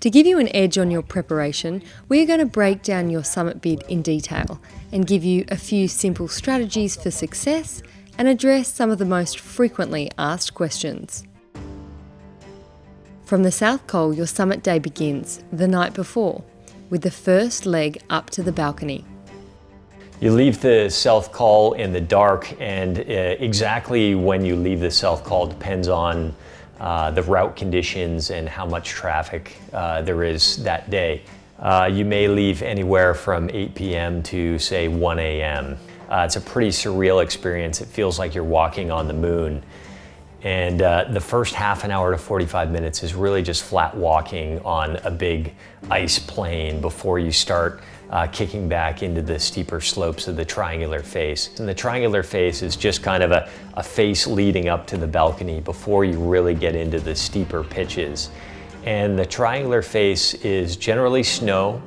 To give you an edge on your preparation, we are going to break down your summit bid in detail and give you a few simple strategies for success and address some of the most frequently asked questions. From the South Col, your summit day begins the night before, with the first leg up to the balcony. You leave the South Col in the dark, and exactly when you leave the South Col depends on the route conditions and how much traffic there is that day. You may leave anywhere from 8 p.m. to say 1 a.m. It's a pretty surreal experience. It feels like you're walking on the moon. And the first half an hour to 45 minutes is really just flat walking on a big ice plain before you start kicking back into the steeper slopes of the triangular face. And the triangular face is just kind of a face leading up to the balcony before you really get into the steeper pitches. And the triangular face is generally snow.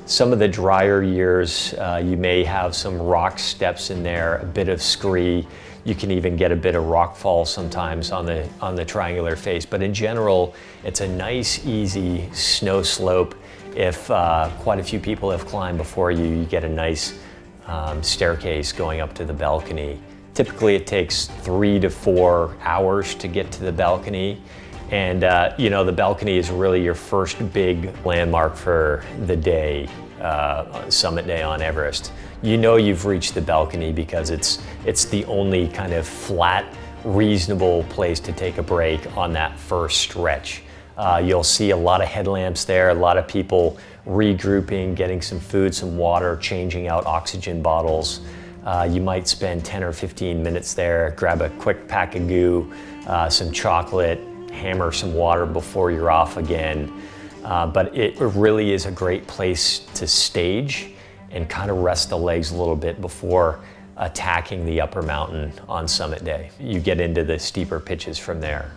Some of the drier years, you may have some rock steps in there, a bit of scree. You can even get a bit of rock fall sometimes on the triangular face. But in general, it's a nice, easy snow slope. If quite a few people have climbed before you, you get a nice staircase going up to the balcony. Typically, it takes 3 to 4 hours to get to the balcony. And the balcony is really your first big landmark for the day, summit day on Everest. You know you've reached the balcony because it's the only kind of flat, reasonable place to take a break on that first stretch. You'll see a lot of headlamps there, a lot of people regrouping, getting some food, some water, changing out oxygen bottles. You might spend 10 or 15 minutes there, grab a quick pack of goo, some chocolate, hammer some water before you're off again. But it really is a great place to stage and kind of rest the legs a little bit before attacking the upper mountain on summit day. You get into the steeper pitches from there.